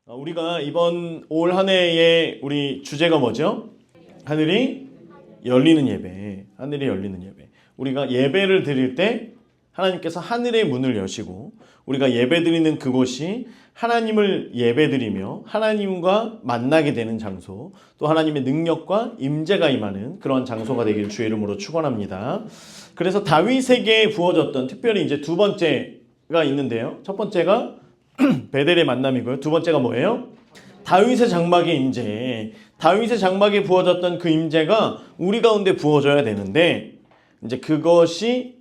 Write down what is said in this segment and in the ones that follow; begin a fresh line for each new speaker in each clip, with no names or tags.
우리가 이번 올 한 해의 우리 주제가 뭐죠? 하늘이 열리는 예배. 하늘이 열리는 예배. 우리가 예배를 드릴 때 하나님께서 하늘의 문을 여시고 우리가 예배 드리는 그곳이 하나님을 예배 드리며 하나님과 만나게 되는 장소, 또 하나님의 능력과 임재가 임하는 그런 장소가 되기를 주의 이름으로 축원합니다. 그래서 다윗에게 부어졌던 특별히 이제 두 번째가 있는데요. 첫 번째가 베델의 만남이고요. 두 번째가 뭐예요? 다윗의 장막의 임재. 다윗의 장막에 부어졌던 그 임재가 우리 가운데 부어져야 되는데 이제 그것을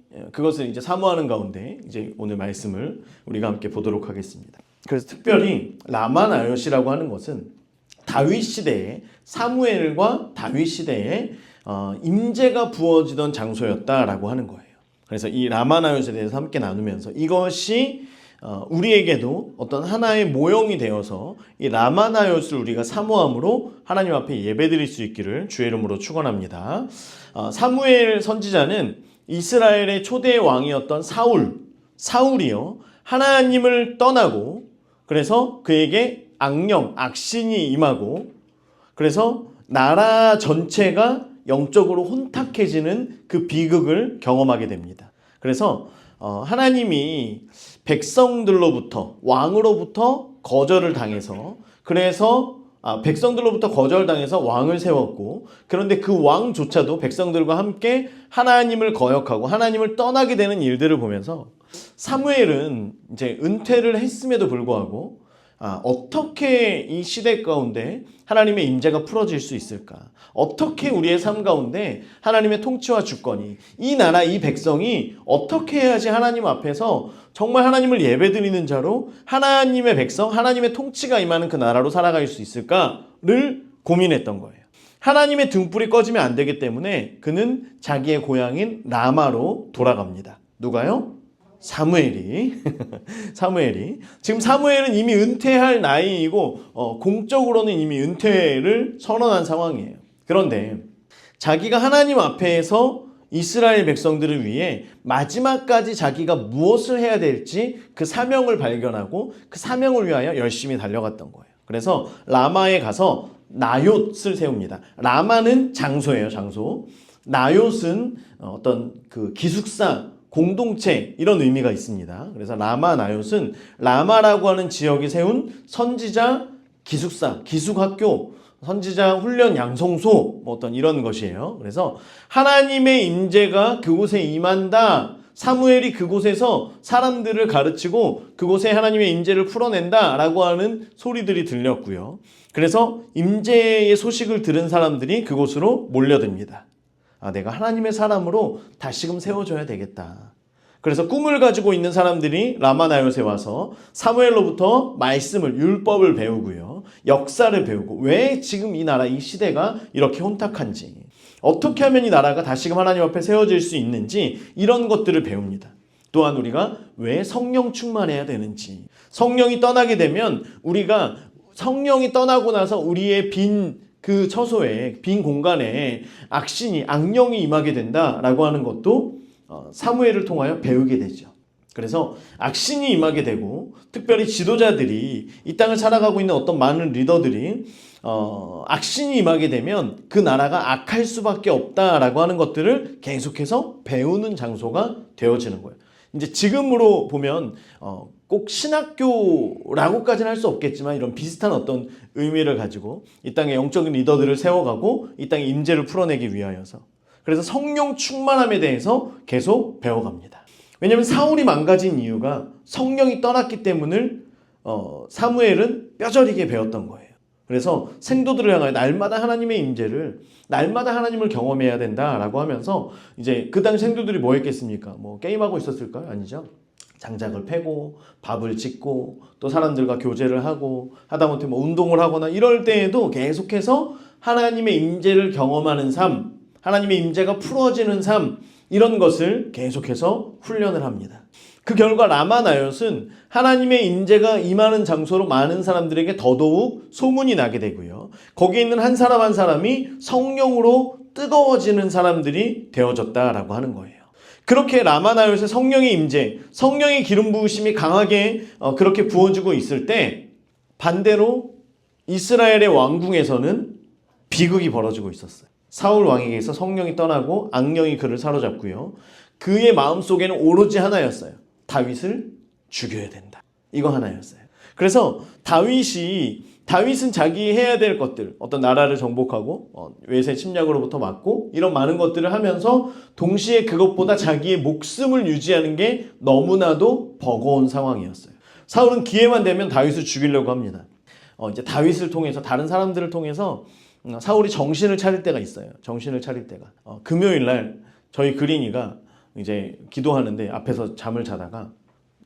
이제 사모하는 가운데 이제 오늘 말씀을 우리가 함께 보도록 하겠습니다. 그래서 특별히 라마나요시라고 하는 것은 다윗 시대에 사무엘과 다윗 시대에 임재가 부어지던 장소였다라고 하는 거예요. 그래서 이 라마나요시에 대해서 함께 나누면서 이것이 우리에게도 어떤 하나의 모형이 되어서 이 라마나요스를 우리가 사모함으로 하나님 앞에 예배드릴 수 있기를 주의 이름으로 축원합니다. 사무엘 선지자는 이스라엘의 초대 왕이었던 사울이요 하나님을 떠나고 그래서 그에게 악신이 임하고 그래서 나라 전체가 영적으로 혼탁해지는 그 비극을 경험하게 됩니다. 그래서 하나님이 백성들로부터 왕으로부터 거절을 당해서 백성들로부터 거절당해서 왕을 세웠고 그런데 그 왕조차도 백성들과 함께 하나님을 거역하고 하나님을 떠나게 되는 일들을 보면서 사무엘은 이제 은퇴를 했음에도 불구하고 어떻게 이 시대 가운데 하나님의 임재가 풀어질 수 있을까? 어떻게 우리의 삶 가운데 하나님의 통치와 주권이 이 나라 이 백성이 어떻게 해야지 하나님 앞에서 정말 하나님을 예배드리는 자로 하나님의 백성, 하나님의 통치가 임하는 그 나라로 살아갈 수 있을까를 고민했던 거예요. 하나님의 등불이 꺼지면 안 되기 때문에 그는 자기의 고향인 라마로 돌아갑니다. 누가요? 사무엘이 지금 사무엘은 이미 은퇴할 나이이고 공적으로는 이미 은퇴를 선언한 상황이에요. 그런데 자기가 하나님 앞에서 이스라엘 백성들을 위해 마지막까지 자기가 무엇을 해야 될지 그 사명을 발견하고 그 사명을 위하여 열심히 달려갔던 거예요. 그래서 라마에 가서 나욤을 세웁니다. 라마는 장소예요, 장소. 나욤은 어떤 그 기숙사 공동체 이런 의미가 있습니다. 그래서 라마 나욤은 라마라고 하는 지역이 세운 선지자 기숙사, 기숙학교, 선지자 훈련 양성소 어떤 이런 것이에요. 그래서 하나님의 임재가 그곳에 임한다. 사무엘이 그곳에서 사람들을 가르치고 그곳에 하나님의 임재를 풀어낸다라고 하는 소리들이 들렸고요. 그래서 임재의 소식을 들은 사람들이 그곳으로 몰려듭니다. 내가 하나님의 사람으로 다시금 세워줘야 되겠다. 그래서 꿈을 가지고 있는 사람들이 라마나요스에 와서 사무엘로부터 말씀을, 율법을 배우고요. 역사를 배우고 왜 지금 이 나라, 이 시대가 이렇게 혼탁한지 어떻게 하면 이 나라가 다시금 하나님 앞에 세워질 수 있는지 이런 것들을 배웁니다. 또한 우리가 왜 성령 충만해야 되는지 성령이 떠나게 되면 우리가 성령이 떠나고 나서 우리의 그 처소에 빈 공간에 악령이 임하게 된다라고 하는 것도 사무엘을 통하여 배우게 되죠. 그래서 악신이 임하게 되고 특별히 지도자들이 이 땅을 살아가고 있는 어떤 많은 리더들이 악신이 임하게 되면 그 나라가 악할 수밖에 없다라고 하는 것들을 계속해서 배우는 장소가 되어지는 거예요. 이제 지금으로 보면 꼭 신학교라고까지는 할 수 없겠지만 이런 비슷한 어떤 의미를 가지고 이 땅의 영적인 리더들을 세워가고 이 땅의 임재를 풀어내기 위하여서 그래서 성령 충만함에 대해서 계속 배워갑니다. 왜냐하면 사울이 망가진 이유가 성령이 떠났기 때문을 사무엘은 뼈저리게 배웠던 거예요. 그래서 생도들을 향하여 날마다 하나님의 임재를 날마다 하나님을 경험해야 된다라고 하면서 이제 그 당시 생도들이 뭐 했겠습니까? 뭐 게임하고 있었을까요? 아니죠. 장작을 패고 밥을 짓고 또 사람들과 교제를 하고 하다못해 뭐 운동을 하거나 이럴 때에도 계속해서 하나님의 임재를 경험하는 삶, 하나님의 임재가 풀어지는 삶 이런 것을 계속해서 훈련을 합니다. 그 결과 라마나욤은 하나님의 임재가 임하는 장소로 많은 사람들에게 더더욱 소문이 나게 되고요. 거기에 있는 한 사람 한 사람이 성령으로 뜨거워지는 사람들이 되어졌다라고 하는 거예요. 그렇게 라마나욤의 성령의 임재, 성령의 기름 부으심이 강하게 그렇게 부어지고 있을 때 반대로 이스라엘의 왕궁에서는 비극이 벌어지고 있었어요. 사울 왕에게서 성령이 떠나고 악령이 그를 사로잡고요. 그의 마음속에는 오로지 하나였어요. 다윗을 죽여야 된다. 이거 하나였어요. 그래서 다윗은 자기 해야 될 것들, 어떤 나라를 정복하고 외세 침략으로부터 막고 이런 많은 것들을 하면서 동시에 그것보다 자기의 목숨을 유지하는 게 너무나도 버거운 상황이었어요. 사울은 기회만 되면 다윗을 죽이려고 합니다. 이제 다윗을 통해서 다른 사람들을 통해서 사울이 정신을 차릴 때가 있어요. 정신을 차릴 때가. 금요일 날 저희 그린이가 이제 기도하는데 앞에서 잠을 자다가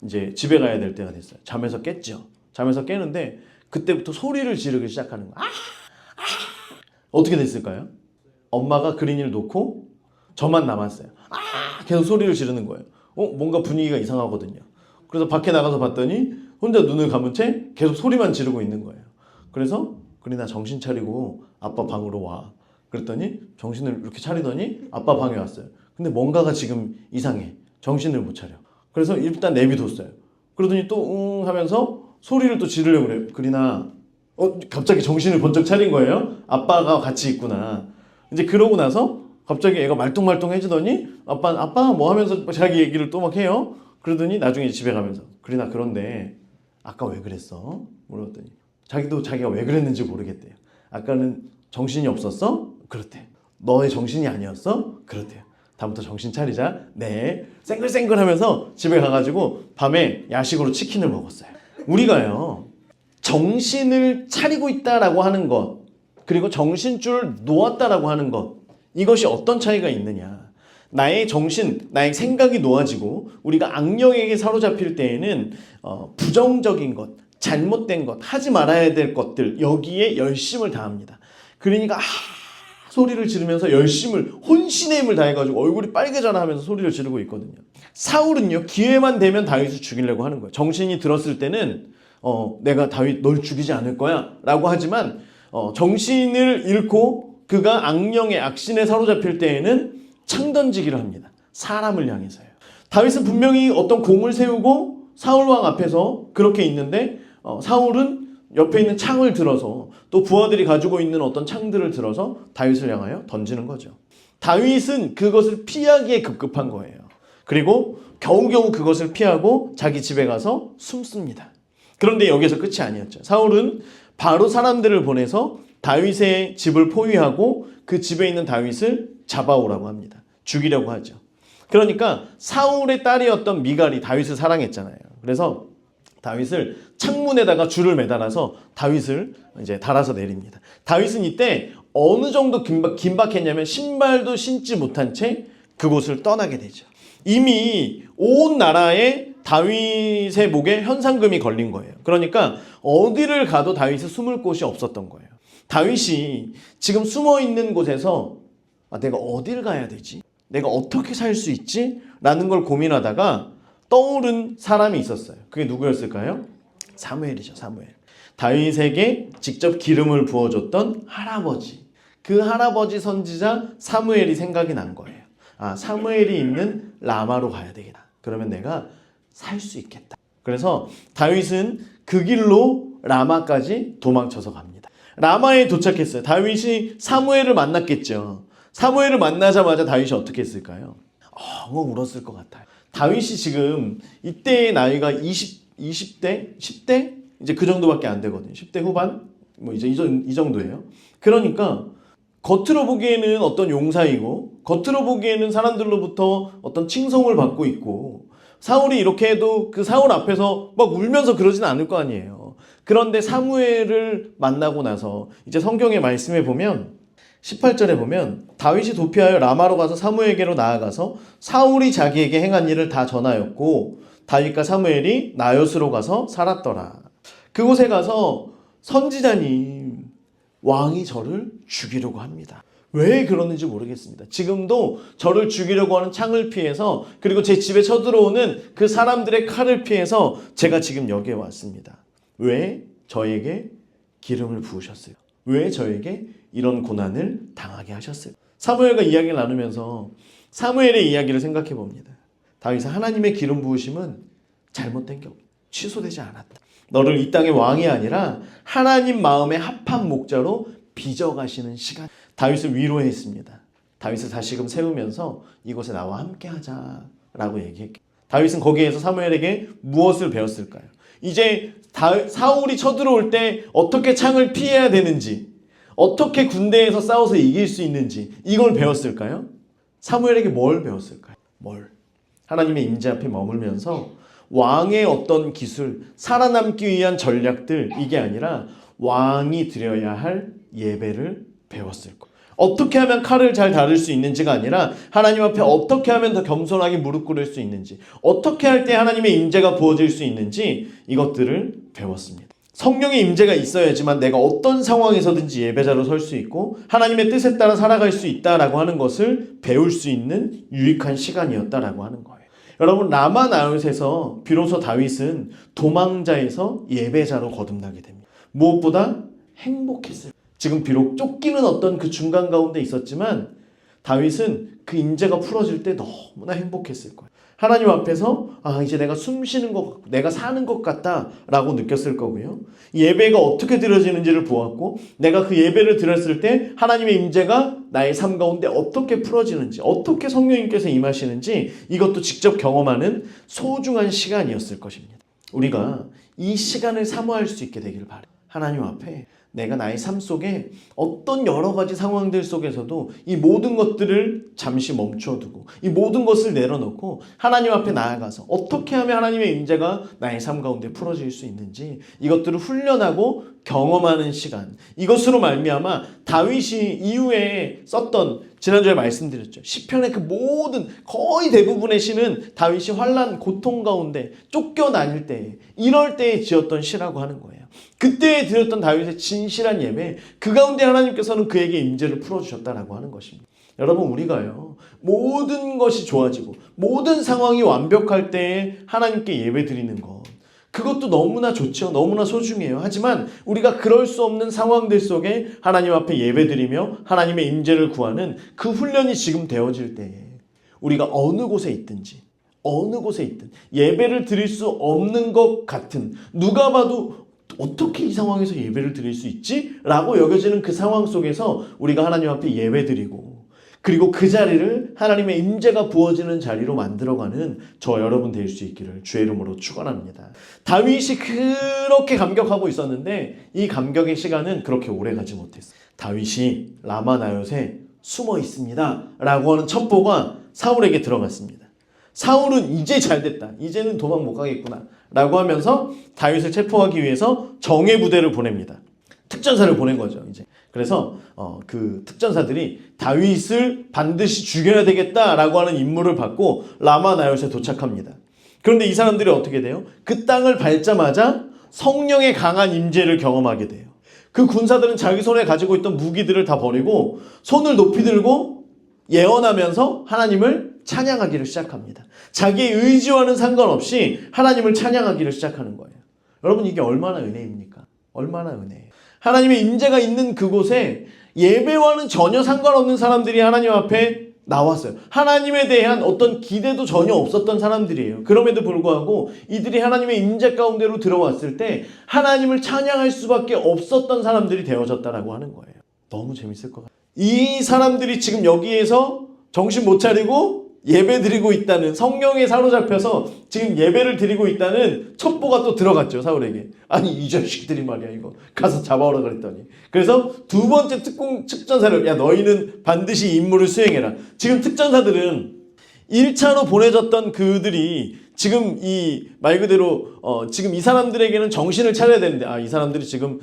이제 집에 가야 될 때가 됐어요. 잠에서 깼죠. 잠에서 깨는데 그때부터 소리를 지르기 시작하는 거야. 어떻게 됐을까요? 엄마가 그린이를 놓고 저만 남았어요. 계속 소리를 지르는 거예요. 뭔가 분위기가 이상하거든요. 그래서 밖에 나가서 봤더니 혼자 눈을 감은 채 계속 소리만 지르고 있는 거예요. 그래서 그린아 정신 차리고 아빠 방으로 와. 그랬더니 정신을 이렇게 차리더니 아빠 방에 왔어요. 근데 뭔가가 지금 이상해. 정신을 못 차려. 그래서 일단 내비뒀어요. 그러더니 또 하면서 소리를 또 지르려고 그래요. 그린아 갑자기 정신을 번쩍 차린 거예요. 아빠가 같이 있구나. 이제 그러고 나서 갑자기 애가 말똥말똥해지더니 아빠 뭐 하면서 자기 얘기를 또 막 해요. 그러더니 나중에 집에 가면서 그린아 그런데 아까 왜 그랬어? 물었더니 자기가 왜 그랬는지 모르겠대요. 아까는 정신이 없었어? 그렇대. 너의 정신이 아니었어? 그렇대요. 다음부터 정신 차리자. 네. 쌩글쌩글 하면서 집에 가가지고 밤에 야식으로 치킨을 먹었어요. 우리가요 정신을 차리고 있다라고 하는 것 그리고 정신줄을 놓았다라고 하는 것 이것이 어떤 차이가 있느냐. 나의 정신, 나의 생각이 놓아지고 우리가 악령에게 사로잡힐 때에는 부정적인 것, 잘못된 것, 하지 말아야 될 것들 여기에 열심을 다합니다. 그러니까 소리를 지르면서 혼신의 힘을 다해가지고 얼굴이 빨개져라 하면서 소리를 지르고 있거든요. 사울은요 기회만 되면 다윗을 죽이려고 하는 거예요. 정신이 들었을 때는 내가 다윗 널 죽이지 않을 거야 라고 하지만 정신을 잃고 그가 악령의 악신에 사로잡힐 때에는 창 던지기를 합니다. 사람을 향해서요. 다윗은 분명히 어떤 공을 세우고 사울왕 앞에서 그렇게 있는데 사울은 옆에 있는 창을 들어서 또 부하들이 가지고 있는 어떤 창들을 들어서 다윗을 향하여 던지는 거죠. 다윗은 그것을 피하기에 급급한 거예요. 그리고 겨우겨우 그것을 피하고 자기 집에 가서 숨습니다. 그런데 여기서 끝이 아니었죠. 사울은 바로 사람들을 보내서 다윗의 집을 포위하고 그 집에 있는 다윗을 잡아오라고 합니다. 죽이려고 하죠. 그러니까 사울의 딸이었던 미갈이 다윗을 사랑했잖아요. 그래서 다윗을 창문에다가 줄을 매달아서 다윗을 이제 달아서 내립니다. 다윗은 이때 어느 정도 긴박했냐면 신발도 신지 못한 채 그곳을 떠나게 되죠. 이미 온 나라에 다윗의 목에 현상금이 걸린 거예요. 그러니까 어디를 가도 다윗이 숨을 곳이 없었던 거예요. 다윗이 지금 숨어 있는 곳에서 내가 어딜 가야 되지? 내가 어떻게 살 수 있지? 라는 걸 고민하다가 떠오른 사람이 있었어요. 그게 누구였을까요? 사무엘이죠. 사무엘. 다윗에게 직접 기름을 부어줬던 할아버지. 그 할아버지 선지자 사무엘이 생각이 난 거예요. 사무엘이 있는 라마로 가야 되겠다. 그러면 내가 살 수 있겠다. 그래서 다윗은 그 길로 라마까지 도망쳐서 갑니다. 라마에 도착했어요. 다윗이 사무엘을 만났겠죠. 사무엘을 만나자마자 다윗이 어떻게 했을까요? 엉엉 울었을 것 같아요. 다윗이 지금 이때의 나이가 20대? 10대? 이제 그 정도밖에 안 되거든요. 10대 후반? 뭐 이제 이 정도예요. 그러니까 겉으로 보기에는 어떤 용사이고 겉으로 보기에는 사람들로부터 어떤 칭송을 받고 있고 사울이 이렇게 해도 그 사울 앞에서 막 울면서 그러진 않을 거 아니에요. 그런데 사무엘을 만나고 나서 이제 성경의 말씀에 보면 18절에 보면 다윗이 도피하여 라마로 가서 사무엘에게로 나아가서 사울이 자기에게 행한 일을 다 전하였고 다윗과 사무엘이 나요스로 가서 살았더라. 그곳에 가서 선지자님 왕이 저를 죽이려고 합니다. 왜 그러는지 모르겠습니다. 지금도 저를 죽이려고 하는 창을 피해서 그리고 제 집에 쳐들어오는 그 사람들의 칼을 피해서 제가 지금 여기에 왔습니다. 왜 저에게 기름을 부으셨어요? 왜 저에게 이런 고난을 당하게 하셨어요? 사무엘과 이야기를 나누면서 사무엘의 이야기를 생각해 봅니다. 다윗은 하나님의 기름 부으심은 잘못된 게 없다. 취소되지 않았다. 너를 이 땅의 왕이 아니라 하나님 마음에 합한 목자로 빚어가시는 시간. 다윗을 위로했습니다. 다윗을 다시금 세우면서 이곳에 나와 함께 하자라고 얘기했고, 다윗은 거기에서 사무엘에게 무엇을 배웠을까요? 이제 사울이 쳐들어올 때 어떻게 창을 피해야 되는지, 어떻게 군대에서 싸워서 이길 수 있는지, 이걸 배웠을까요? 사무엘에게 뭘 배웠을까요? 하나님의 임재 앞에 머물면서 왕의 어떤 기술, 살아남기 위한 전략들, 이게 아니라 왕이 드려야 할 예배를 배웠을 거예요. 어떻게 하면 칼을 잘 다룰 수 있는지가 아니라 하나님 앞에 어떻게 하면 더 겸손하게 무릎 꿇을 수 있는지, 어떻게 할 때 하나님의 임재가 부어질 수 있는지, 이것들을 배웠습니다. 성령의 임재가 있어야지만 내가 어떤 상황에서든지 예배자로 설 수 있고 하나님의 뜻에 따라 살아갈 수 있다라고 하는 것을 배울 수 있는 유익한 시간이었다라고 하는 거예요. 여러분, 라마 나웃에서 비로소 다윗은 도망자에서 예배자로 거듭나게 됩니다. 무엇보다 행복했어요. 지금 비록 쫓기는 어떤 그 중간 가운데 있었지만 다윗은 그 임재가 풀어질 때 너무나 행복했을 거예요. 하나님 앞에서 이제 내가 숨 쉬는 것 같고 내가 사는 것 같다라고 느꼈을 거고요. 예배가 어떻게 드려지는지를 보았고, 내가 그 예배를 드렸을 때 하나님의 임재가 나의 삶 가운데 어떻게 풀어지는지, 어떻게 성령님께서 임하시는지, 이것도 직접 경험하는 소중한 시간이었을 것입니다. 우리가 이 시간을 사모할 수 있게 되기를 바라요. 하나님 앞에 내가 나의 삶 속에 어떤 여러 가지 상황들 속에서도 이 모든 것들을 잠시 멈춰두고 이 모든 것을 내려놓고 하나님 앞에 나아가서 어떻게 하면 하나님의 임재가 나의 삶 가운데 풀어질 수 있는지, 이것들을 훈련하고 경험하는 시간, 이것으로 말미암아 다윗이 이후에 썼던, 지난주에 말씀드렸죠, 시편의 그 모든 거의 대부분의 시는 다윗이 환난, 고통 가운데 쫓겨다닐 때, 이럴 때에 지었던 시라고 하는 거예요. 그때에 드렸던 다윗의 진실한 예배, 그 가운데 하나님께서는 그에게 임재를 풀어주셨다라고 하는 것입니다. 여러분, 우리가요, 모든 것이 좋아지고 모든 상황이 완벽할 때에 하나님께 예배 드리는 것, 그것도 너무나 좋죠. 너무나 소중해요. 하지만 우리가 그럴 수 없는 상황들 속에 하나님 앞에 예배드리며 하나님의 임재를 구하는 그 훈련이 지금 되어질 때에 우리가 어느 곳에 있든 예배를 드릴 수 없는 것 같은, 누가 봐도 어떻게 이 상황에서 예배를 드릴 수 있지? 라고 여겨지는 그 상황 속에서 우리가 하나님 앞에 예배드리고, 그리고 그 자리를 하나님의 임재가 부어지는 자리로 만들어가는 저 여러분 될 수 있기를 주의 이름으로 축원합니다. 다윗이 그렇게 감격하고 있었는데 이 감격의 시간은 그렇게 오래가지 못했어요. 다윗이 라마 나롯에 숨어 있습니다 라고 하는 첩보가 사울에게 들어갔습니다. 사울은 이제 잘됐다, 이제는 도망 못 가겠구나 라고 하면서 다윗을 체포하기 위해서 정예 부대를 보냅니다. 특전사를 보낸 거죠, 이제. 그래서 그 특전사들이 다윗을 반드시 죽여야 되겠다라고 하는 임무를 받고 라마 나롯에 도착합니다. 그런데 이 사람들이 어떻게 돼요? 그 땅을 밟자마자 성령의 강한 임재를 경험하게 돼요. 그 군사들은 자기 손에 가지고 있던 무기들을 다 버리고 손을 높이 들고 예언하면서 하나님을 찬양하기를 시작합니다. 자기의 의지와는 상관없이 하나님을 찬양하기를 시작하는 거예요. 여러분, 이게 얼마나 은혜입니까? 얼마나 은혜예요. 하나님의 임재가 있는 그곳에 예배와는 전혀 상관없는 사람들이 하나님 앞에 나왔어요. 하나님에 대한 어떤 기대도 전혀 없었던 사람들이에요. 그럼에도 불구하고 이들이 하나님의 임재 가운데로 들어왔을 때 하나님을 찬양할 수밖에 없었던 사람들이 되어졌다라고 하는 거예요. 너무 재밌을 것 같아요. 이 사람들이 지금 여기에서 정신 못 차리고 예배 드리고 있다는, 성령에 사로잡혀서 지금 예배를 드리고 있다는 첩보가 또 들어갔죠, 사울에게. 아니, 이 자식들이 말이야, 이거 가서 잡아오라 그랬더니. 그래서 두 번째 특전사를, 야, 너희는 반드시 임무를 수행해라. 지금 특전사들은 1차로 보내졌던 그들이 지금 이 말 그대로 지금 이 사람들에게는 정신을 차려야 되는데, 이 사람들이 지금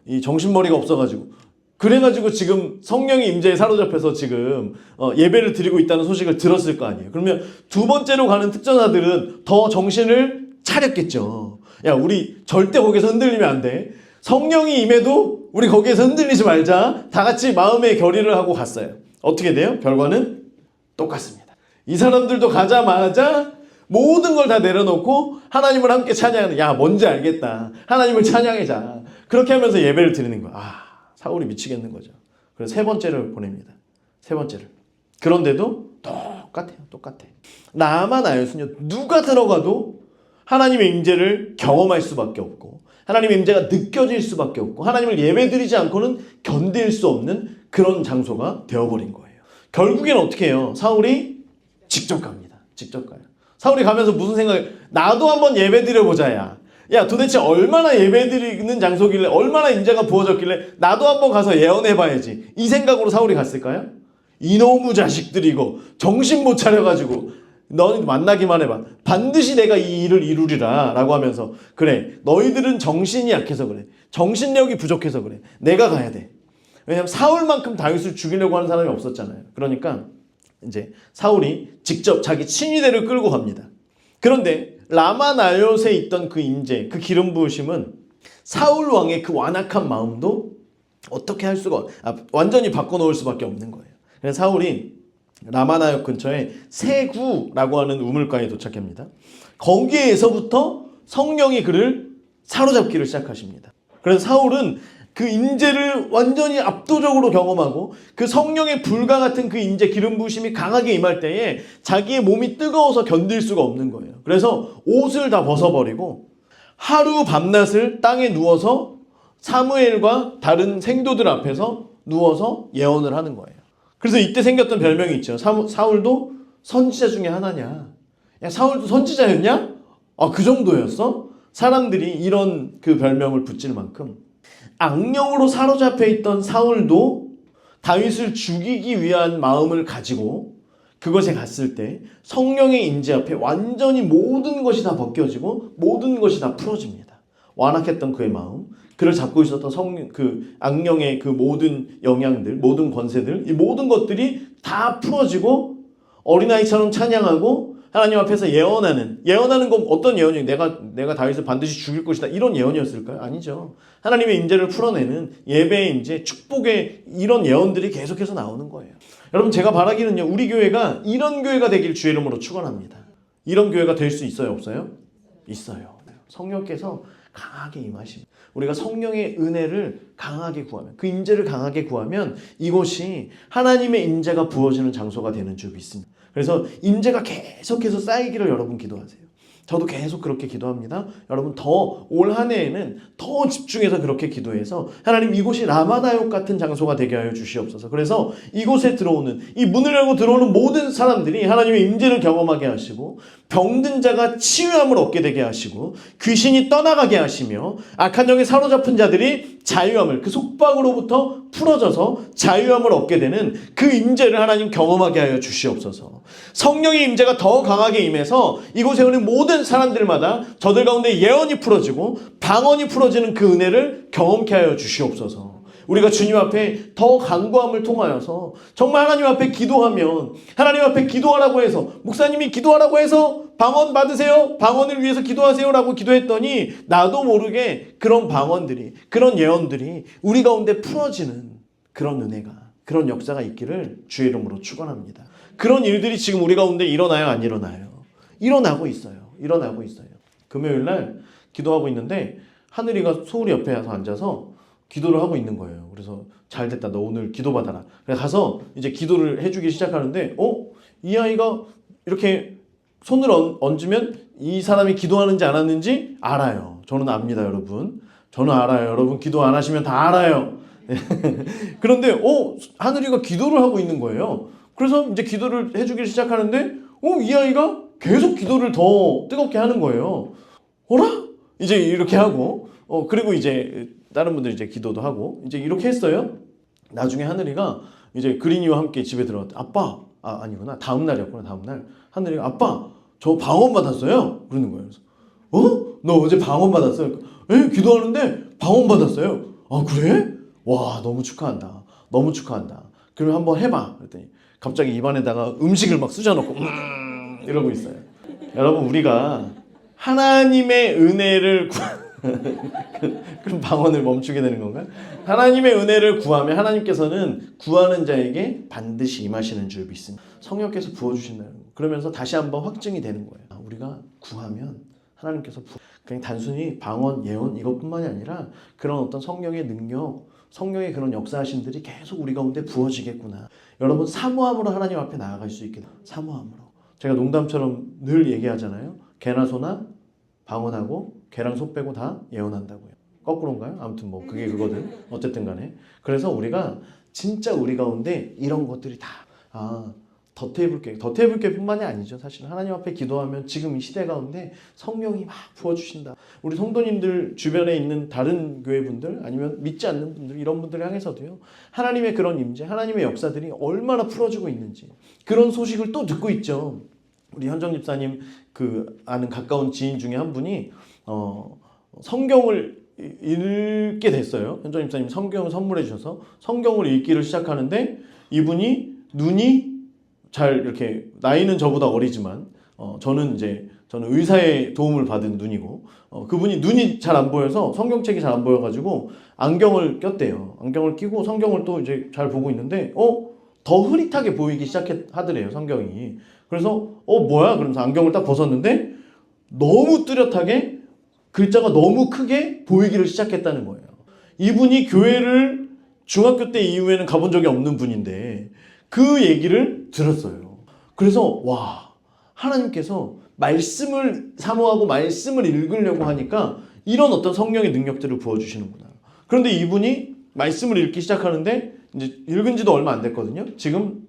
이 정신머리가 없어가지고, 그래가지고 지금 성령의 임재에 사로잡혀서 지금 예배를 드리고 있다는 소식을 들었을 거 아니에요. 그러면 두 번째로 가는 특전사들은 더 정신을 차렸겠죠. 야, 우리 절대 거기서 흔들리면 안 돼. 성령이 임해도 우리 거기에서 흔들리지 말자. 다 같이 마음의 결의를 하고 갔어요. 어떻게 돼요? 결과는 똑같습니다. 이 사람들도 가자마자 모든 걸 다 내려놓고 하나님을 함께 찬양하는, 야, 뭔지 알겠다, 하나님을 찬양하자, 그렇게 하면서 예배를 드리는 거야. 사울이 미치겠는 거죠. 그래서 세 번째를 보냅니다. 세 번째를. 그런데도 똑같아요. 라마 나롯은요, 누가 들어가도 하나님의 임재를 경험할 수밖에 없고 하나님의 임재가 느껴질 수밖에 없고 하나님을 예배드리지 않고는 견딜 수 없는 그런 장소가 되어버린 거예요. 결국엔 어떻게 해요? 사울이 직접 갑니다. 직접 가요. 사울이 가면서 무슨 생각을 나도 한번 예배드려보자. 야 도대체 얼마나 예배드리는 장소길래 얼마나 임재가 부어졌길래 나도 한번 가서 예언해봐야지. 이 생각으로 사울이 갔을까요? 이놈의 자식들이고 정신 못 차려가지고 너희 만나기만 해봐. 반드시 내가 이 일을 이루리라 라고 하면서 그래 너희들은 정신이 약해서 그래. 정신력이 부족해서 그래. 내가 가야 돼. 왜냐하면 사울만큼 다윗을 죽이려고 하는 사람이 없었잖아요. 그러니까 이제 사울이 직접 자기 친위대를 끌고 갑니다. 그런데 라마나요스에 있던 그 임재, 그 기름 부으심은 사울 왕의 그 완악한 마음도 어떻게 할 수가 완전히 바꿔놓을 수밖에 없는 거예요. 그래서 사울이 라마나요 근처에 세구라고 하는 우물가에 도착합니다. 거기에서부터 성령이 그를 사로잡기를 시작하십니다. 그래서 사울은 그 임재를 완전히 압도적으로 경험하고 그 성령의 불과 같은 그 임재 기름 부으심이 강하게 임할 때에 자기의 몸이 뜨거워서 견딜 수가 없는 거예요. 그래서 옷을 다 벗어버리고 하루 밤낮을 땅에 누워서 사무엘과 다른 생도들 앞에서 누워서 예언을 하는 거예요. 그래서 이때 생겼던 별명이 있죠. 사울도 선지자 중에 하나냐? 야, 사울도 선지자였냐? 아, 그 정도였어? 사람들이 이런 그 별명을 붙일 만큼 악령으로 사로잡혀 있던 사울도 다윗을 죽이기 위한 마음을 가지고 그것에 갔을 때 성령의 임재 앞에 완전히 모든 것이 다 벗겨지고 모든 것이 다 풀어집니다. 완악했던 그의 마음, 그를 잡고 있었던 그 악령의 그 모든 영향들, 모든 권세들, 이 모든 것들이 다 풀어지고 어린아이처럼 찬양하고 하나님 앞에서 예언하는 건 어떤 예언이에요? 내가 다윗을 반드시 죽일 것이다. 이런 예언이었을까요? 아니죠. 하나님의 임재를 풀어내는 예배의 임재, 축복의 이런 예언들이 계속해서 나오는 거예요. 여러분 제가 바라기는요. 우리 교회가 이런 교회가 되길 주의 이름으로 축원합니다. 이런 교회가 될 수 있어요? 없어요? 있어요. 성령께서 강하게 임하십니다. 우리가 성령의 은혜를 강하게 구하면 그 임재를 강하게 구하면 이곳이 하나님의 임재가 부어지는 장소가 되는 줄 믿습니다. 그래서 임재가 계속해서 쌓이기를 여러분 기도하세요. 저도 계속 그렇게 기도합니다. 여러분 더 올 한 해에는 더 집중해서 그렇게 기도해서 하나님 이곳이 라마나욕 같은 장소가 되게 하여 주시옵소서. 그래서 이곳에 들어오는 이 문을 열고 들어오는 모든 사람들이 하나님의 임재를 경험하게 하시고 병든 자가 치유함을 얻게 되게 하시고 귀신이 떠나가게 하시며 악한 영에 사로잡힌 자들이 자유함을 그 속박으로부터 풀어져서 자유함을 얻게 되는 그 임재를 하나님 경험하게 하여 주시옵소서. 성령의 임재가 더 강하게 임해서 이곳에 오는 모든 사람들마다 저들 가운데 예언이 풀어지고 방언이 풀어지는 그 은혜를 경험케 하여 주시옵소서. 우리가 주님 앞에 더 간구함을 통하여서 정말 하나님 앞에 기도하면 하나님 앞에 기도하라고 해서 목사님이 기도하라고 해서 방언 받으세요. 방언을 위해서 기도하세요 라고 기도했더니 나도 모르게 그런 방언들이 그런 예언들이 우리 가운데 풀어지는 그런 은혜가 그런 역사가 있기를 주의 이름으로 축원합니다. 그런 일들이 지금 우리 가운데 일어나요? 안 일어나요? 일어나고 있어요. 일어나고 있어요. 금요일날 기도하고 있는데 하늘이가 소울이 옆에 와서 앉아서 기도를 하고 있는 거예요. 그래서 잘 됐다. 너 오늘 기도 받아라. 그래서 가서 이제 기도를 해주기 시작하는데 이 아이가 이렇게 손을 얹으면 이 사람이 기도하는지 안 하는지 알아요. 저는 압니다, 여러분. 저는 알아요. 여러분 기도 안 하시면 다 알아요. 그런데 하늘이가 기도를 하고 있는 거예요. 그래서 이제 기도를 해주기 시작하는데 이 아이가 계속 기도를 더 뜨겁게 하는 거예요. 어라? 이제 이렇게 하고 그리고 이제 다른 분들 이제 기도도 하고 이제 이렇게 했어요. 나중에 하늘이가 이제 그린이와 함께 집에 들어갔다. 아빠, 아니구나. 다음 날이었구나. 다음 날 하늘이가 아빠, 저 방언 받았어요. 그러는 거예요. 그래서 너 어제 방언 받았어요? 에? 기도하는데 방언 받았어요. 아 그래? 와 너무 축하한다. 너무 축하한다. 그럼 한번 해봐. 그랬더니 갑자기 입안에다가 음식을 막 쑤셔넣고 이러고 있어요. 여러분 우리가 하나님의 은혜를 그럼 방언을 멈추게 되는 건가요? 하나님의 은혜를 구하면 하나님께서는 구하는 자에게 반드시 임하시는 줄 믿습니다. 성령께서 부어주신다는 거. 그러면서 다시 한번 확증이 되는 거예요. 우리가 구하면 하나님께서 그냥 단순히 방언, 예언 이것뿐만이 아니라 그런 어떤 성령의 능력, 성령의 그런 역사하심들이 계속 우리 가운데 부어지겠구나. 여러분 사모함으로 하나님 앞에 나아갈 수 있게 돼요. 사모함으로. 제가 농담처럼 늘 얘기하잖아요. 개나 소나 방언하고 개랑 소 빼고 다 예언한다고요. 거꾸로인가요? 아무튼 뭐 그게 그거든. 어쨌든 간에. 그래서 우리가 진짜 우리 가운데 이런 것들이 다 더테이블교회뿐만이 아니죠. 사실 하나님 앞에 기도하면 지금 이 시대 가운데 성령이 막 부어주신다. 우리 성도님들 주변에 있는 다른 교회분들 아니면 믿지 않는 분들 이런 분들을 향해서도요. 하나님의 그런 임재, 하나님의 역사들이 얼마나 풀어지고 있는지 그런 소식을 또 듣고 있죠. 우리 현정 집사님 그 아는 가까운 지인 중에 한 분이 성경을 읽게 됐어요. 현정 집사님 성경을 선물해 주셔서 성경을 읽기를 시작하는데 이분이 눈이 잘 이렇게 나이는 저보다 어리지만 저는 의사의 도움을 받은 눈이고 그분이 눈이 잘 안 보여서 성경책이 잘 안 보여가지고 안경을 꼈대요. 안경을 끼고 성경을 또 이제 잘 보고 있는데 더 흐릿하게 보이기 시작하더래요 성경이. 그래서 뭐야? 그러면서 안경을 딱 벗었는데 너무 뚜렷하게 글자가 너무 크게 보이기를 시작했다는 거예요. 이분이 교회를 중학교 때 이후에는 가본 적이 없는 분인데 그 얘기를 들었어요. 그래서 와, 하나님께서 말씀을 사모하고 말씀을 읽으려고 하니까 이런 어떤 성령의 능력들을 부어주시는구나. 그런데 이분이 말씀을 읽기 시작하는데 이제 읽은 지도 얼마 안 됐거든요. 지금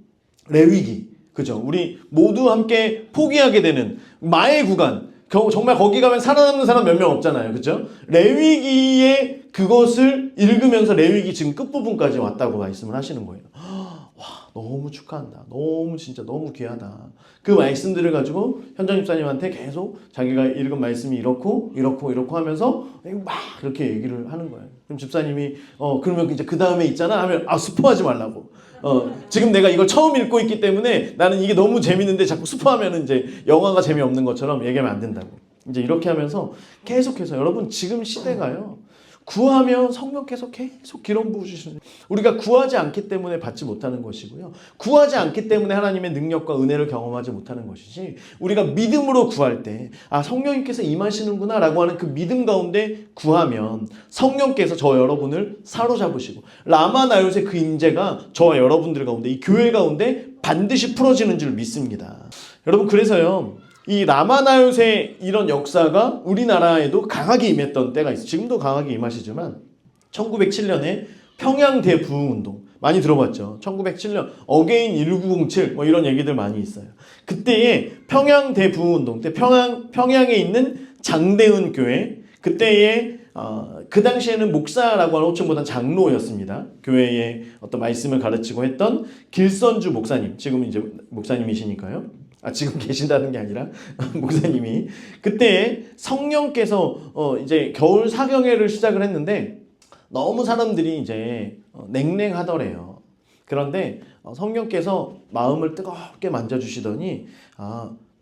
레위기, 그죠? 우리 모두 함께 포기하게 되는 마의 구간, 정말 거기 가면 살아남는 사람 몇 명 없잖아요. 그죠? 레위기에 그것을 읽으면서 레위기 지금 끝부분까지 왔다고 말씀을 하시는 거예요. 와, 너무 축하한다. 진짜 너무 귀하다. 그 말씀들을 가지고 현정 집사님한테 계속 자기가 읽은 말씀이 이렇고 하면서 막 이렇게 얘기를 하는 거예요. 그럼 집사님이 그러면 이제 그 다음에 있잖아 하면 스포하지 말라고. 지금 내가 이걸 처음 읽고 있기 때문에 나는 이게 너무 재밌는데 자꾸 스포하면 이제 영화가 재미없는 것처럼 얘기하면 안 된다고. 이제 이렇게 하면서 계속해서 여러분 지금 시대가요. 구하면 성령께서 계속 기름 부으시는 우리가 구하지 않기 때문에 받지 못하는 것이고요. 구하지 않기 때문에 하나님의 능력과 은혜를 경험하지 못하는 것이지 우리가 믿음으로 구할 때 성령님께서 임하시는구나 라고 하는 그 믿음 가운데 구하면 성령께서 저 여러분을 사로잡으시고 라마나요새 그 임재가 저와 여러분들 가운데 이 교회 가운데 반드시 풀어지는 줄 믿습니다. 여러분 그래서요. 이 라마나요새 이런 역사가 우리나라에도 강하게 임했던 때가 있어요. 지금도 강하게 임하시지만 1907년에 평양 대부흥운동 많이 들어봤죠. 1907년 어게인 1907 뭐 이런 얘기들 많이 있어요. 그때에 평양 대부흥운동 때 평양에 있는 장대은 교회 그때에 그 당시에는 목사라고 하는 호칭보다는 장로였습니다. 교회에 어떤 말씀을 가르치고 했던 길선주 목사님 지금 이제 목사님이시니까요. 지금 계신다는 게 아니라 목사님이 그때 성령께서 이제 겨울 사경회를 시작을 했는데 너무 사람들이 이제 냉랭하더래요. 그런데 성령께서 마음을 뜨겁게 만져주시더니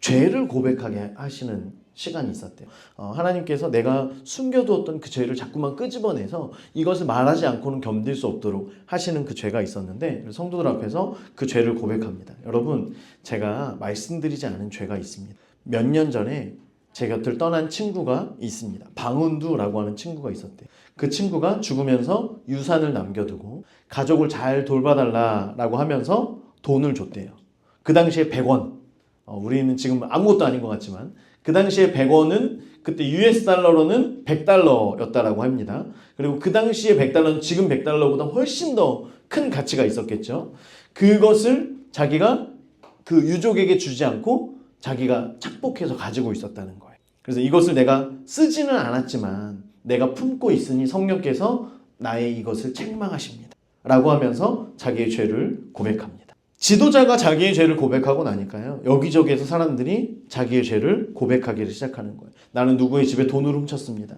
죄를 고백하게 하시는 시간이 있었대요. 하나님께서 내가 숨겨두었던 그 죄를 자꾸만 끄집어내서 이것을 말하지 않고는 견딜 수 없도록 하시는 그 죄가 있었는데 성도들 앞에서 그 죄를 고백합니다. 여러분 제가 말씀드리지 않은 죄가 있습니다. 몇 년 전에 제 곁을 떠난 친구가 있습니다. 방운두라고 하는 친구가 있었대요. 그 친구가 죽으면서 유산을 남겨두고 가족을 잘 돌봐달라고 하면서 돈을 줬대요. 그 당시에 100원. 우리는 지금 아무것도 아닌 것 같지만 그 당시에 100원은 그때 US 달러로는 100달러였다라고 합니다. 그리고 그 당시에 100달러는 지금 100달러보다 훨씬 더 큰 가치가 있었겠죠. 그것을 자기가 그 유족에게 주지 않고 자기가 착복해서 가지고 있었다는 거예요. 그래서 이것을 내가 쓰지는 않았지만 내가 품고 있으니 성령께서 나의 이것을 책망하십니다. 라고 하면서 자기의 죄를 고백합니다. 지도자가 자기의 죄를 고백하고 나니까요. 여기저기에서 사람들이 자기의 죄를 고백하기를 시작하는 거예요. 나는 누구의 집에 돈을 훔쳤습니다.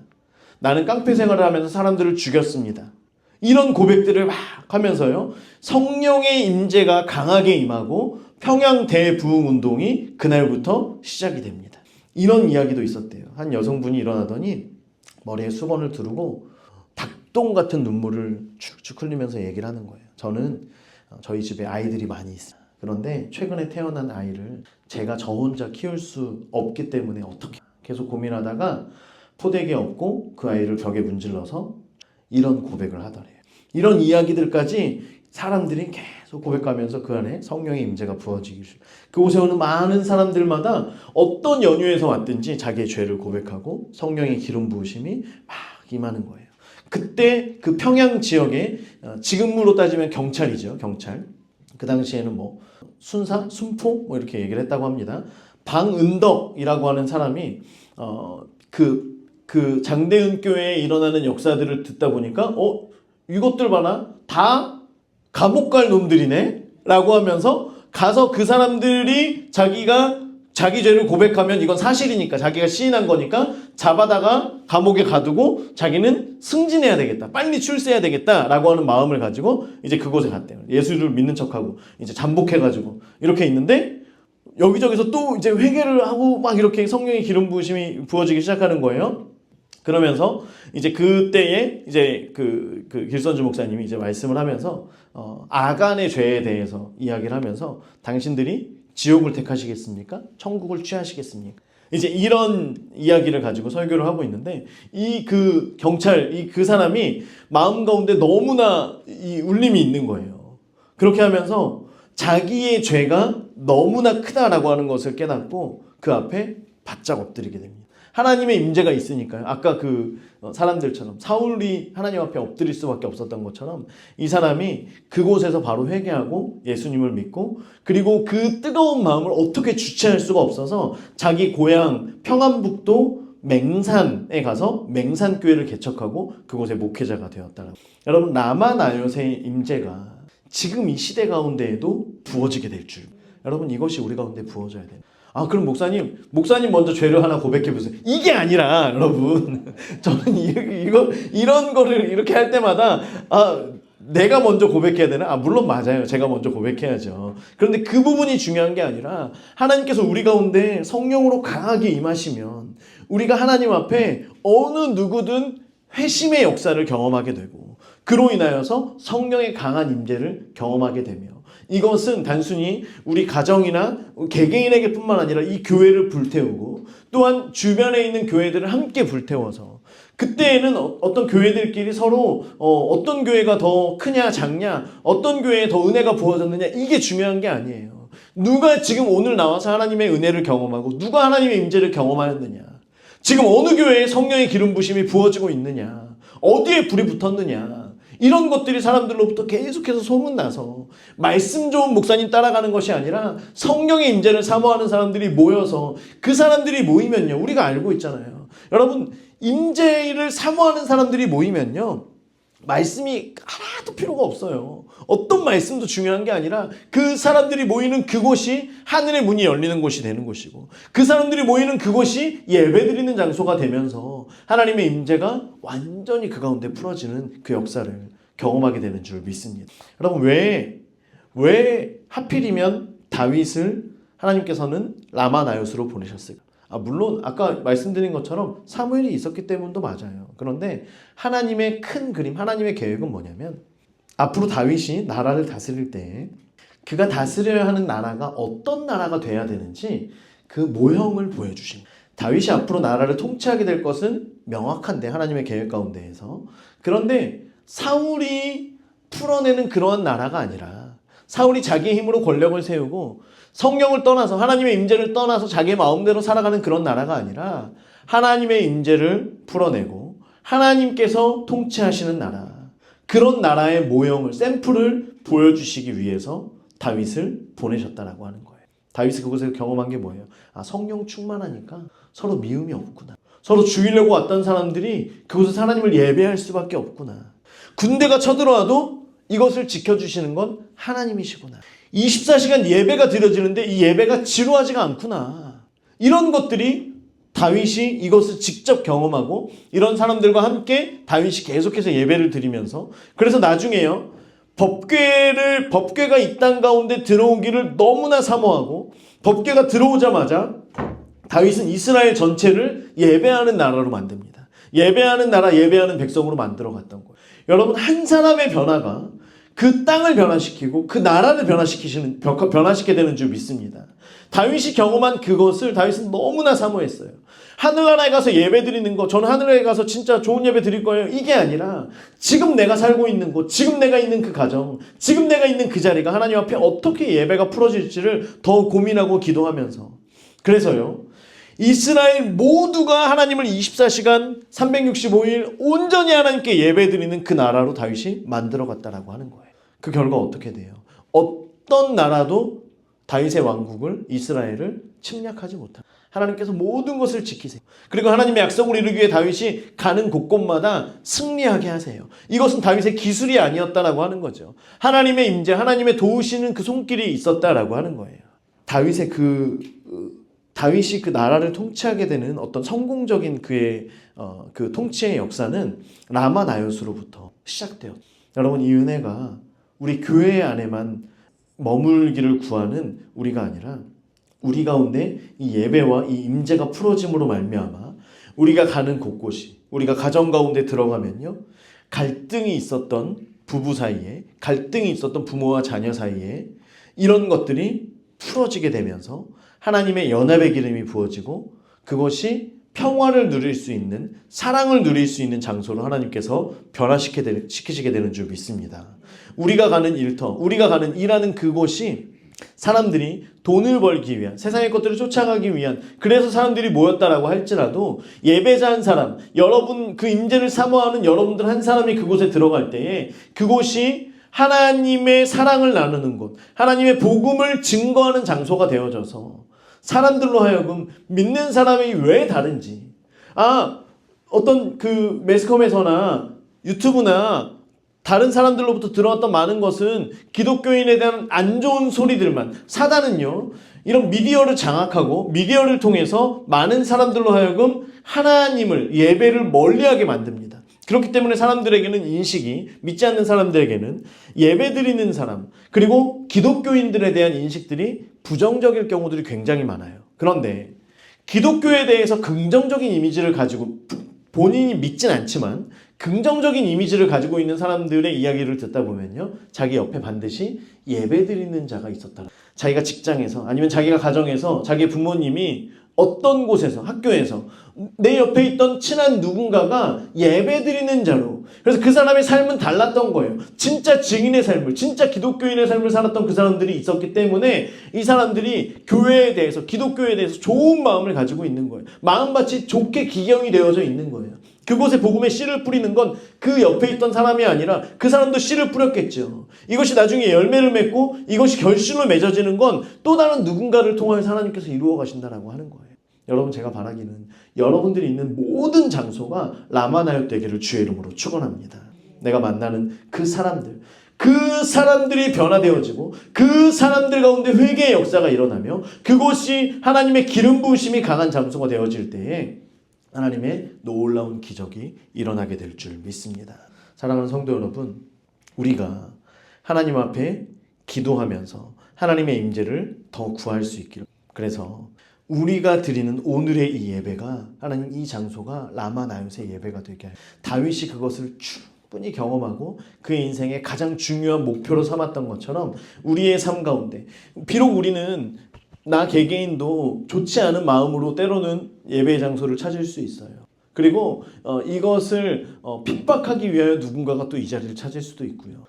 나는 깡패 생활을 하면서 사람들을 죽였습니다. 이런 고백들을 막 하면서요. 성령의 임재가 강하게 임하고 평양 대부흥운동이 그날부터 시작이 됩니다. 이런 이야기도 있었대요. 한 여성분이 일어나더니 머리에 수건을 두르고 닭똥 같은 눈물을 축축 흘리면서 얘기를 하는 거예요. 저는 저희 집에 아이들이 많이 있어요. 그런데 최근에 태어난 아이를 제가 저 혼자 키울 수 없기 때문에 어떻게 계속 고민하다가 포대기 엎고 그 아이를 벽에 문질러서 이런 고백을 하더래요. 이런 이야기들까지 사람들이 계속 고백하면서 그 안에 성령의 임재가 부어지기 시작합니다. 그곳에 오는 많은 사람들마다 어떤 연유에서 왔든지 자기의 죄를 고백하고 성령의 기름 부으심이 막 임하는 거예요. 그때 그 평양 지역에 지금으로 따지면 경찰이죠. 경찰. 그 당시에는 뭐 순사, 순포 뭐 이렇게 얘기를 했다고 합니다. 방은덕이라고 하는 사람이 그 장대은 교회에 일어나는 역사들을 듣다 보니까 이것들 봐라 다 감옥 갈 놈들이네 라고 하면서 가서 그 사람들이 자기 죄를 고백하면 이건 사실이니까 자기가 시인한 거니까 잡아다가 감옥에 가두고 자기는 승진해야 되겠다. 빨리 출세해야 되겠다. 라고 하는 마음을 가지고 이제 그곳에 갔대요. 예수를 믿는 척하고 이제 잠복해가지고 이렇게 있는데 여기저기서 또 이제 회개를 하고 막 이렇게 성령의 기름 부으심이 부어지기 시작하는 거예요. 그러면서 이제 그때에 이제 그 길선주 목사님이 이제 말씀을 하면서 아간의 죄에 대해서 이야기를 하면서 당신들이 지옥을 택하시겠습니까? 천국을 취하시겠습니까? 이제 이런 이야기를 가지고 설교를 하고 있는데 그 경찰 그 사람이 마음 가운데 너무나 이 울림이 있는 거예요. 그렇게 하면서 자기의 죄가 너무나 크다라고 하는 것을 깨닫고 그 앞에 바짝 엎드리게 됩니다. 하나님의 임재가 있으니까요. 아까 그 사람들처럼 사울이 하나님 앞에 엎드릴 수밖에 없었던 것처럼 이 사람이 그곳에서 바로 회개하고 예수님을 믿고 그리고 그 뜨거운 마음을 어떻게 주체할 수가 없어서 자기 고향 평안북도 맹산에 가서 맹산교회를 개척하고 그곳에 목회자가 되었다. 여러분 라마나요스의 임재가 지금 이 시대 가운데에도 부어지게 될 줄. 여러분 이것이 우리 가운데 부어져야 돼요. 그럼 목사님 먼저 죄를 하나 고백해 보세요. 이게 아니라 여러분 저는 이런 거를 이렇게 할 때마다 내가 먼저 고백해야 되나? 물론 맞아요. 제가 먼저 고백해야죠. 그런데 그 부분이 중요한 게 아니라 하나님께서 우리 가운데 성령으로 강하게 임하시면 우리가 하나님 앞에 어느 누구든 회심의 역사를 경험하게 되고 그로 인하여서 성령의 강한 임재를 경험하게 되며 이것은 단순히 우리 가정이나 개개인에게 뿐만 아니라 이 교회를 불태우고 또한 주변에 있는 교회들을 함께 불태워서 그때에는 어떤 교회들끼리 서로 어떤 교회가 더 크냐 작냐 어떤 교회에 더 은혜가 부어졌느냐 이게 중요한 게 아니에요. 누가 지금 오늘 나와서 하나님의 은혜를 경험하고 누가 하나님의 임재를 경험하였느냐 지금 어느 교회에 성령의 기름 부심이 부어지고 있느냐 어디에 불이 붙었느냐 이런 것들이 사람들로부터 계속해서 소문나서 말씀 좋은 목사님 따라가는 것이 아니라 성령의 임재를 사모하는 사람들이 모여서 그 사람들이 모이면요. 우리가 알고 있잖아요. 여러분 임재를 사모하는 사람들이 모이면요. 말씀이 하나도 필요가 없어요. 어떤 말씀도 중요한 게 아니라 그 사람들이 모이는 그곳이 하늘의 문이 열리는 곳이 되는 곳이고 그 사람들이 모이는 그곳이 예배드리는 장소가 되면서 하나님의 임재가 완전히 그 가운데 풀어지는 그 역사를 경험하게 되는 줄 믿습니다. 여러분 왜 하필이면 다윗을 하나님께서는 라마나요스로 보내셨을까? 물론 아까 말씀드린 것처럼 사무엘이 있었기 때문도 맞아요. 그런데 하나님의 큰 그림, 하나님의 계획은 뭐냐면 앞으로 다윗이 나라를 다스릴 때 그가 다스려야 하는 나라가 어떤 나라가 돼야 되는지 그 모형을 보여주십니다. 다윗이 앞으로 나라를 통치하게 될 것은 명확한데 하나님의 계획 가운데에서 그런데 사울이 풀어내는 그러한 나라가 아니라 사울이 자기의 힘으로 권력을 세우고 성령을 떠나서 하나님의 임재를 떠나서 자기의 마음대로 살아가는 그런 나라가 아니라 하나님의 임재를 풀어내고 하나님께서 통치하시는 나라 그런 나라의 모형을 샘플을 보여주시기 위해서 다윗을 보내셨다라고 하는 거예요. 다윗이 그곳에서 경험한 게 뭐예요? 성령 충만하니까 서로 미움이 없구나. 서로 죽이려고 왔던 사람들이 그곳에서 하나님을 예배할 수밖에 없구나. 군대가 쳐들어와도 이것을 지켜주시는 건 하나님이시구나. 24시간 예배가 드려지는데 이 예배가 지루하지가 않구나. 이런 것들이 다윗이 이것을 직접 경험하고 이런 사람들과 함께 다윗이 계속해서 예배를 드리면서 그래서 나중에요. 법궤가 이 땅 가운데 들어오기를 너무나 사모하고 법궤가 들어오자마자 다윗은 이스라엘 전체를 예배하는 나라로 만듭니다. 예배하는 나라, 예배하는 백성으로 만들어 갔던 거예요. 여러분 한 사람의 변화가 그 땅을 변화시키고 그 나라를 변화시키게 되는 줄 믿습니다. 다윗이 경험한 그것을 다윗은 너무나 사모했어요. 하늘나라에 가서 예배 드리는 거, 저는 하늘나라에 가서 진짜 좋은 예배 드릴 거예요. 이게 아니라 지금 내가 살고 있는 곳, 지금 내가 있는 그 가정, 지금 내가 있는 그 자리가 하나님 앞에 어떻게 예배가 풀어질지를 더 고민하고 기도하면서, 그래서요, 이스라엘 모두가 하나님을 24시간 365일 온전히 하나님께 예배드리는 그 나라로 다윗이 만들어갔다라고 하는 거예요. 그 결과 어떻게 돼요? 어떤 나라도 다윗의 왕국을, 이스라엘을 침략하지 못합니다. 하나님께서 모든 것을 지키세요. 그리고 하나님의 약속을 이루기 위해 다윗이 가는 곳곳마다 승리하게 하세요. 이것은 다윗의 기술이 아니었다라고 하는 거죠. 하나님의 임재, 하나님의 도우시는 그 손길이 있었다라고 하는 거예요. 다윗이 그 나라를 통치하게 되는 어떤 성공적인 그의 그 통치의 역사는 라마 나요스로부터 시작되었어요. 여러분, 이 은혜가 우리 교회 안에만 머물기를 구하는 우리가 아니라 우리 가운데 이 예배와 이 임재가 풀어짐으로 말미암아 우리가 가는 곳곳이, 우리가 가정 가운데 들어가면요, 갈등이 있었던 부부 사이에, 갈등이 있었던 부모와 자녀 사이에 이런 것들이 풀어지게 되면서 하나님의 연합의 기름이 부어지고 그것이 평화를 누릴 수 있는, 사랑을 누릴 수 있는 장소로 하나님께서 변화시키시게 되는 줄 믿습니다. 우리가 가는 일터, 우리가 가는 일하는 그곳이 사람들이 돈을 벌기 위한, 세상의 것들을 쫓아가기 위한, 그래서 사람들이 모였다라고 할지라도 예배자 한 사람, 여러분 그 임재를 사모하는 여러분들 한 사람이 그곳에 들어갈 때에 그곳이 하나님의 사랑을 나누는 곳, 하나님의 복음을 증거하는 장소가 되어져서 사람들로 하여금 믿는 사람이 왜 다른지, 어떤 그 매스컴에서나 유튜브나 다른 사람들로부터 들어왔던 많은 것은 기독교인에 대한 안 좋은 소리들만, 사단은요, 이런 미디어를 장악하고 미디어를 통해서 많은 사람들로 하여금 하나님을, 예배를 멀리하게 만듭니다. 그렇기 때문에 사람들에게는 인식이, 믿지 않는 사람들에게는 예배드리는 사람, 그리고 기독교인들에 대한 인식들이 부정적일 경우들이 굉장히 많아요. 그런데 기독교에 대해서 긍정적인 이미지를 가지고, 본인이 믿진 않지만 긍정적인 이미지를 가지고 있는 사람들의 이야기를 듣다 보면요, 자기 옆에 반드시 예배드리는 자가 있었다. 자기가 직장에서, 아니면 자기가 가정에서, 자기 부모님이 어떤 곳에서, 학교에서 내 옆에 있던 친한 누군가가 예배드리는 자로, 그래서 그 사람의 삶은 달랐던 거예요. 진짜 증인의 삶을, 진짜 기독교인의 삶을 살았던 그 사람들이 있었기 때문에 이 사람들이 교회에 대해서, 기독교에 대해서 좋은 마음을 가지고 있는 거예요. 마음밭이 좋게 기경이 되어져 있는 거예요. 그곳에 복음의 씨를 뿌리는 건 그 옆에 있던 사람이 아니라 그 사람도 씨를 뿌렸겠죠. 이것이 나중에 열매를 맺고 이것이 결실로 맺어지는 건 또 다른 누군가를 통하여서 하나님께서 이루어 가신다라고 하는 거예요. 여러분, 제가 바라기는 여러분들이 있는 모든 장소가 라마나요 되기를 주의 이름으로 축원합니다. 내가 만나는 그 사람들이 변화되어지고 그 사람들 가운데 회개의 역사가 일어나며 그곳이 하나님의 기름 부으심이 강한 장소가 되어질 때에 하나님의 놀라운 기적이 일어나게 될 줄 믿습니다. 사랑하는 성도 여러분, 우리가 하나님 앞에 기도하면서 하나님의 임재를 더 구할 수 있기를, 그래서 우리가 드리는 오늘의 이 예배가, 하나님 이 장소가 라마나요스의 예배가 되게 하여, 다윗이 그것을 충분히 경험하고 그의 인생의 가장 중요한 목표로 삼았던 것처럼 우리의 삶 가운데, 비록 우리는 나 개개인도 좋지 않은 마음으로 때로는 예배의 장소를 찾을 수 있어요. 그리고 이것을 핍박하기 위하여 누군가가 또 이 자리를 찾을 수도 있고요.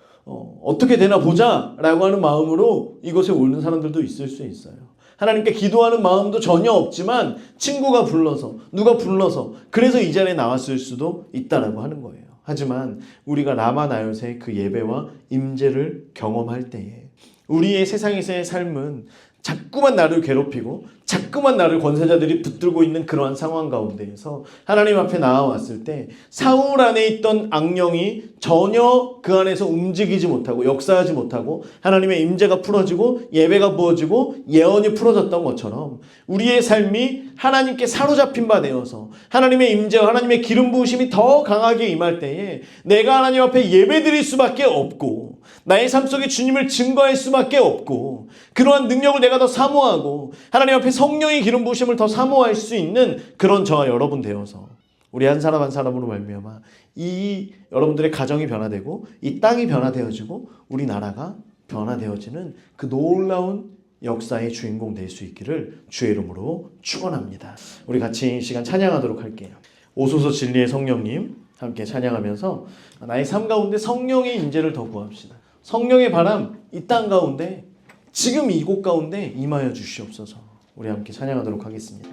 어떻게 되나 보자 라고 하는 마음으로 이곳에 오는 사람들도 있을 수 있어요. 하나님께 기도하는 마음도 전혀 없지만 친구가 불러서, 누가 불러서, 그래서 이 자리에 나왔을 수도 있다라고 하는 거예요. 하지만 우리가 라마나요스의 그 예배와 임재를 경험할 때에 우리의 세상에서의 삶은 자꾸만 나를 괴롭히고 자꾸만 나를 권세자들이 붙들고 있는 그러한 상황 가운데에서 하나님 앞에 나아왔을 때 사울 안에 있던 악령이 전혀 그 안에서 움직이지 못하고 역사하지 못하고 하나님의 임재가 풀어지고 예배가 부어지고 예언이 풀어졌던 것처럼 우리의 삶이 하나님께 사로잡힌 바 되어서 하나님의 임재와 하나님의 기름 부으심이 더 강하게 임할 때에 내가 하나님 앞에 예배드릴 수밖에 없고 나의 삶 속에 주님을 증거할 수밖에 없고 그러한 능력을 내가 더 사모하고 하나님 앞에 성령의 기름 부으심을 더 사모할 수 있는 그런 저와 여러분 되어서 우리 한 사람 한 사람으로 말미암아 이 여러분들의 가정이 변화되고 이 땅이 변화되어지고 우리나라가 변화되어지는 그 놀라운 역사의 주인공 될 수 있기를 주의 이름으로 축원합니다. 우리 같이 이 시간 찬양하도록 할게요. 오소서 진리의 성령님 함께 찬양하면서 나의 삶 가운데 성령의 임재를 더 구합시다. 성령의 바람 이 땅 가운데 지금 이곳 가운데 임하여 주시옵소서. 우리 함께 찬양하도록 하겠습니다.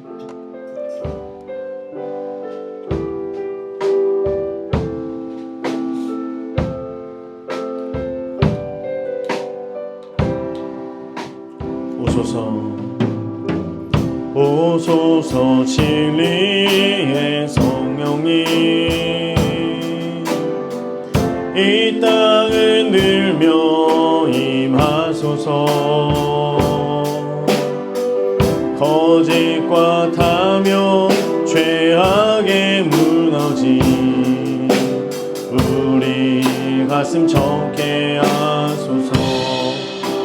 오소서 진리의 성령님 이 땅을 들며 임하소서. 거짓과 타며 죄악에 무너진 우리 가슴 정케 하소서.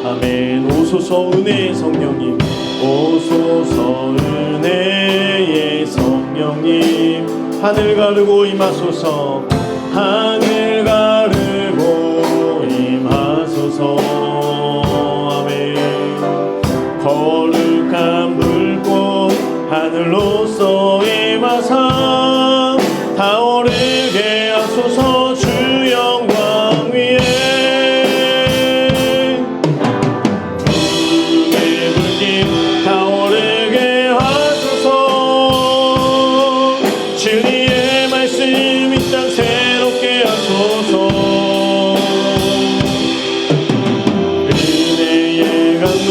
아멘. 오소서 은혜의 성령님, 오소서 은혜의 성령님 하늘 가르고 임하소서. 하늘 가르고 임하소서. 아멘. 거룩한 불꽃 하늘로서 임하사 타오르게 하소서. 주 영광 위에 불의 불길 타오르게 하소서. 주님의 말씀 이 땅 새롭게 하소서. 은혜의 강물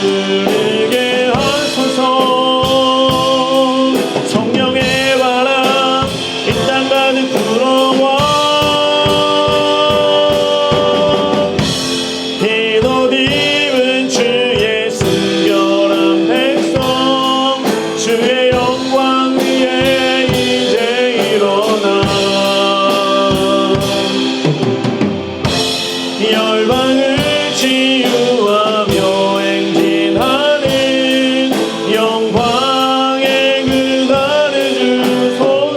흐르게 하소서. 성령의 바람 이 땅 가득 불어와 흰옷 입은 주의 순결한 백성 주의 영광 위에 이제 일어나 열방을 치유하며 행진하는 영광의 그 달을 주소서.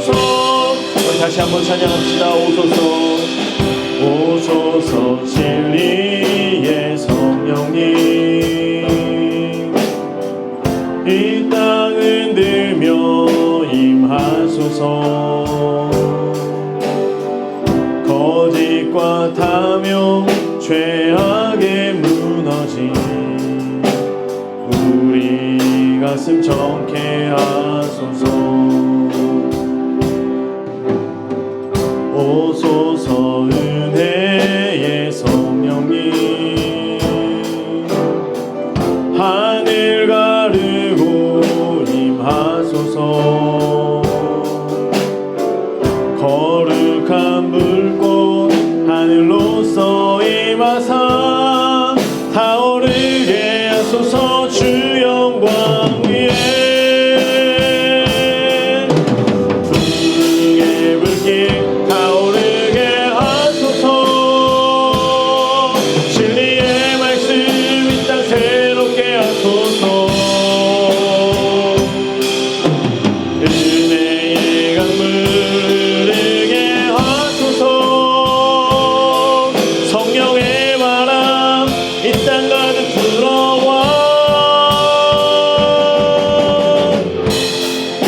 우리 다시 한번 찬양합시다. 오소서 진리의 성령님 이 땅을 들며 임하소서. 거짓과 타며 죄악에 무너진 우리 가슴 정케 하소서. 오소서 은혜의 성령님 하늘 가르고 임하소서. 거룩한 불꽃 하늘로서 임하사 타오르게 하소서. 주 영광 위에 불의 불길 타오르게 하소서. 진리의 말씀 이 땅 새롭게 하소서. 은혜의 강물 흐르게 하소서. 성령의 바람 이 땅 가득 불어와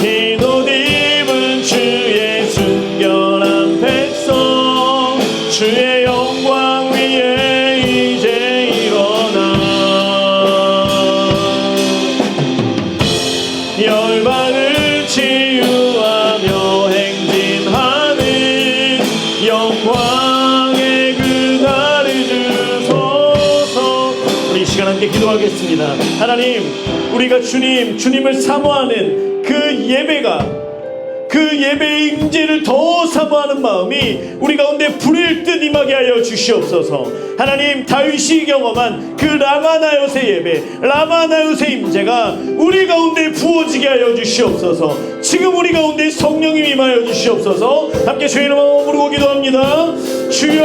흰옷 입은 주의 순결한 백성 주의 영광 위에 이제 일어나 열방을 치유하며 행진하는 영광의 그 달을 주소서. 우리 이 시간 함께 기도하겠습니다. 하나님, 우리가 주님을 사모하는 그 예배가 그 예배의 임재를 더 사모하는 마음이 우리 가운데 불일 듯 임하게 하여 주시옵소서. 하나님, 다윗이 경험한 그 라마나요새 예배, 라마나요새 임재가 우리 가운데 부어지게 하여 주시옵소서. 지금 우리 가운데 성령님 임하여 주시옵소서. 함께 주의 이름으로 부르고 기도합니다. 주여